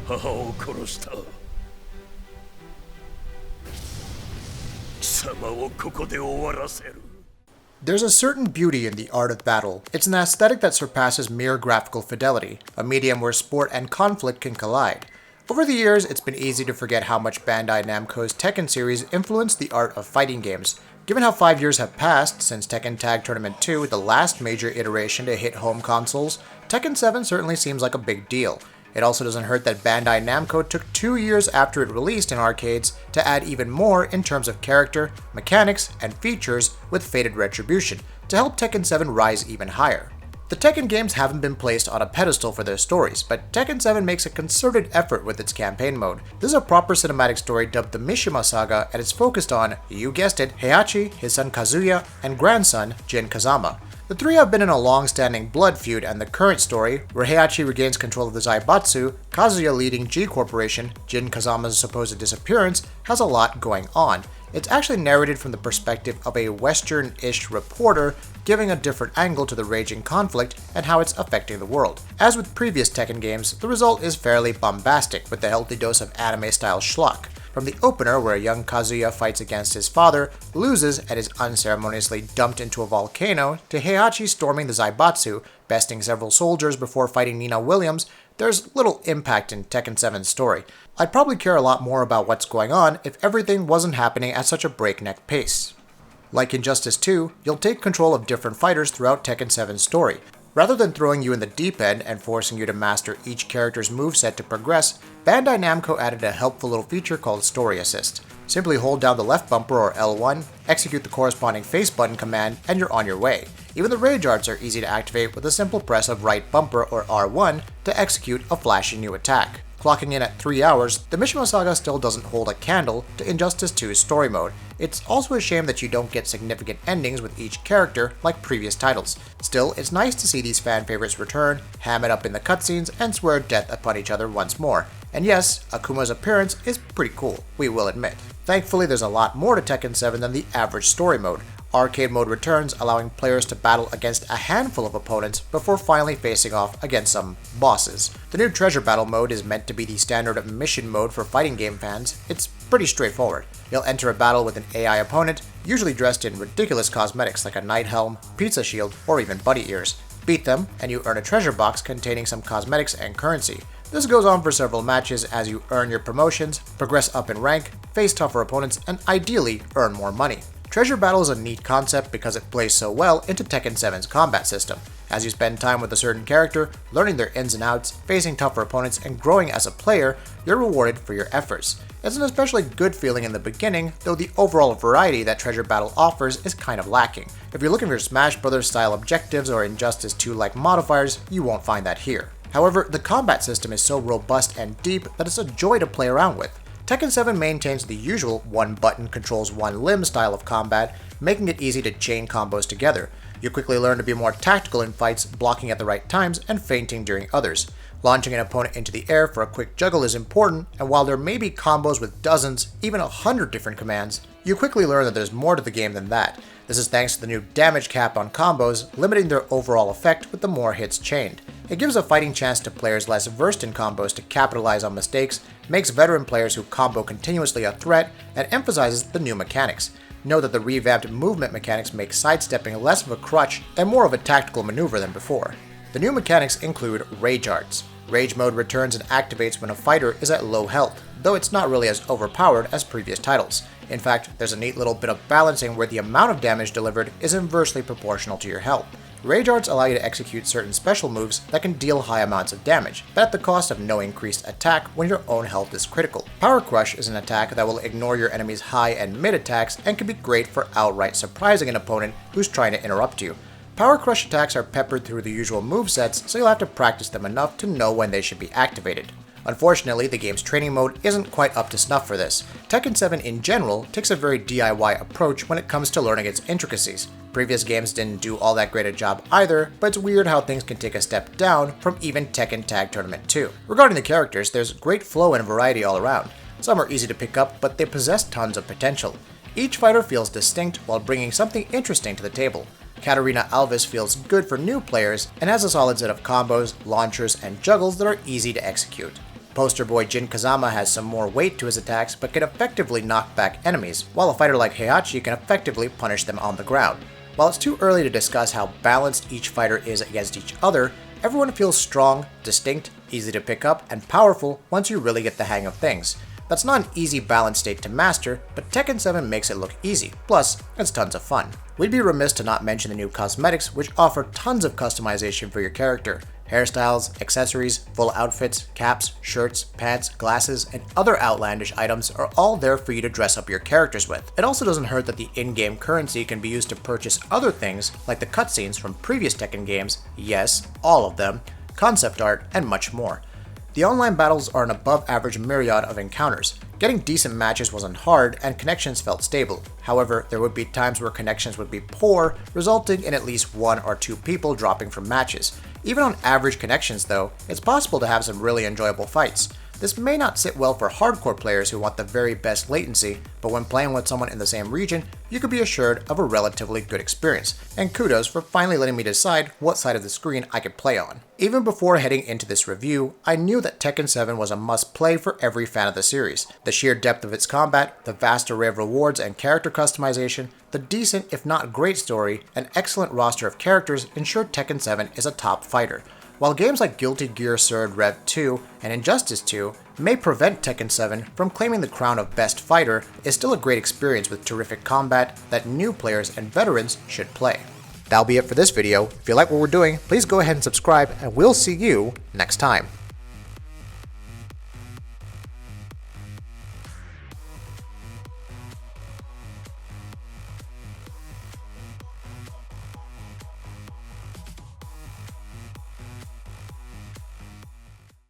母を殺した。貴様をここで終わらせる。 There's a certain beauty in the art of battle. It's an aesthetic that surpasses mere graphical fidelity, a medium where sport and conflict can collide. Over the years, it's been easy to forget how much Bandai Namco's Tekken series influenced the art of fighting games. Given how 5 years have passed since Tekken Tag Tournament 2, the last major iteration to hit home consoles, Tekken 7 certainly seems like a big deal. It also doesn't hurt that Bandai Namco took 2 years after it released in arcades to add even more in terms of character, mechanics, and features with Fated Retribution to help Tekken 7 rise even higher. The Tekken games haven't been placed on a pedestal for their stories, but Tekken 7 makes a concerted effort with its campaign mode. This is a proper cinematic story dubbed the Mishima Saga, and it's focused on, you guessed it, Heihachi, his son Kazuya, and grandson Jin Kazama. The three have been in a long-standing blood feud, and the current story, where Heihachi regains control of the Zaibatsu, Kazuya leading G Corporation, Jin Kazama's supposed disappearance, has a lot going on. It's actually narrated from the perspective of a Western-ish reporter, giving a different angle to the raging conflict and how it's affecting the world. As with previous Tekken games, the result is fairly bombastic, with a healthy dose of anime-style schlock. From the opener, where a young Kazuya fights against his father, loses, and is unceremoniously dumped into a volcano, to Heihachi storming the Zaibatsu, besting several soldiers before fighting Nina Williams, there's little impact in Tekken 7's story. I'd probably care a lot more about what's going on if everything wasn't happening at such a breakneck pace. Like Injustice 2, you'll take control of different fighters throughout Tekken 7's story. Rather than throwing you in the deep end and forcing you to master each character's moveset to progress, Bandai Namco added a helpful little feature called Story Assist. Simply hold down the left bumper or L1, execute the corresponding face button command, and you're on your way. Even the rage arts are easy to activate with a simple press of right bumper or R1 to execute a flashy new attack. Clocking in at 3 hours, the Mishima Saga still doesn't hold a candle to Injustice 2's story mode. It's also a shame that you don't get significant endings with each character like previous titles. Still, it's nice to see these fan favorites return, ham it up in the cutscenes, and swear death upon each other once more. And yes, Akuma's appearance is pretty cool, we will admit. Thankfully, there's a lot more to Tekken 7 than the average story mode. Arcade mode returns, allowing players to battle against a handful of opponents before finally facing off against some bosses. The new treasure battle mode is meant to be the standard mission mode for fighting game fans. It's pretty straightforward. You'll enter a battle with an AI opponent, usually dressed in ridiculous cosmetics like a knight helm, pizza shield, or even bunny ears. Beat them, and you earn a treasure box containing some cosmetics and currency. This goes on for several matches as you earn your promotions, progress up in rank, face tougher opponents, and ideally earn more money. Treasure Battle is a neat concept because it plays so well into Tekken 7's combat system. As you spend time with a certain character, learning their ins and outs, facing tougher opponents, and growing as a player, you're rewarded for your efforts. It's an especially good feeling in the beginning, though the overall variety that Treasure Battle offers is kind of lacking. If you're looking for Smash Bros. Style objectives or Injustice 2-like modifiers, you won't find that here. However, the combat system is so robust and deep that it's a joy to play around with. Tekken 7 maintains the usual one button controls one limb style of combat, making it easy to chain combos together. You quickly learn to be more tactical in fights, blocking at the right times and feinting during others. Launching an opponent into the air for a quick juggle is important, and while there may be combos with dozens, even 100 different commands, you quickly learn that there's more to the game than that. This is thanks to the new damage cap on combos, limiting their overall effect with the more hits chained. It gives a fighting chance to players less versed in combos to capitalize on mistakes, makes veteran players who combo continuously a threat, and emphasizes the new mechanics. Note that the revamped movement mechanics make sidestepping less of a crutch and more of a tactical maneuver than before. The new mechanics include Rage Arts. Rage mode returns and activates when a fighter is at low health, though it's not really as overpowered as previous titles. In fact, there's a neat little bit of balancing where the amount of damage delivered is inversely proportional to your health. Rage Arts allow you to execute certain special moves that can deal high amounts of damage, but at the cost of no increased attack when your own health is critical. Power Crush is an attack that will ignore your enemy's high and mid attacks and can be great for outright surprising an opponent who's trying to interrupt you. Power Crush attacks are peppered through the usual movesets, so you'll have to practice them enough to know when they should be activated. Unfortunately, the game's training mode isn't quite up to snuff for this. Tekken 7 in general takes a very DIY approach when it comes to learning its intricacies. Previous games didn't do all that great a job either, but it's weird how things can take a step down from even Tekken Tag Tournament 2. Regarding the characters, there's great flow and variety all around. Some are easy to pick up, but they possess tons of potential. Each fighter feels distinct while bringing something interesting to the table. Katarina Alves feels good for new players and has a solid set of combos, launchers, and juggles that are easy to execute. Poster boy Jin Kazama has some more weight to his attacks but can effectively knock back enemies, while a fighter like Heihachi can effectively punish them on the ground. While it's too early to discuss how balanced each fighter is against each other, everyone feels strong, distinct, easy to pick up, and powerful once you really get the hang of things. That's not an easy balance state to master, but Tekken 7 makes it look easy, plus it's tons of fun. We'd be remiss to not mention the new cosmetics, which offer tons of customization for your character. Hairstyles, accessories, full outfits, caps, shirts, pants, glasses, and other outlandish items are all there for you to dress up your characters with. It also doesn't hurt that the in-game currency can be used to purchase other things like the cutscenes from previous Tekken games, yes, all of them, concept art, and much more. The online battles are an above-average myriad of encounters. Getting decent matches wasn't hard, and connections felt stable. However, there would be times where connections would be poor, resulting in at least 1 or 2 people dropping from matches. Even on average connections though, it's possible to have some really enjoyable fights. This may not sit well for hardcore players who want the very best latency, but when playing with someone in the same region, you could be assured of a relatively good experience, and kudos for finally letting me decide what side of the screen I could play on. Even before heading into this review, I knew that Tekken 7 was a must-play for every fan of the series. The sheer depth of its combat, the vast array of rewards and character customization, the decent if not great story, and excellent roster of characters ensure Tekken 7 is a top fighter. While games like Guilty Gear Surd Rev 2 and Injustice 2 may prevent Tekken 7 from claiming the crown of best fighter, it's still a great experience with terrific combat that new players and veterans should play. That'll be it for this video. If you like what we're doing, please go ahead and subscribe, and we'll see you next time.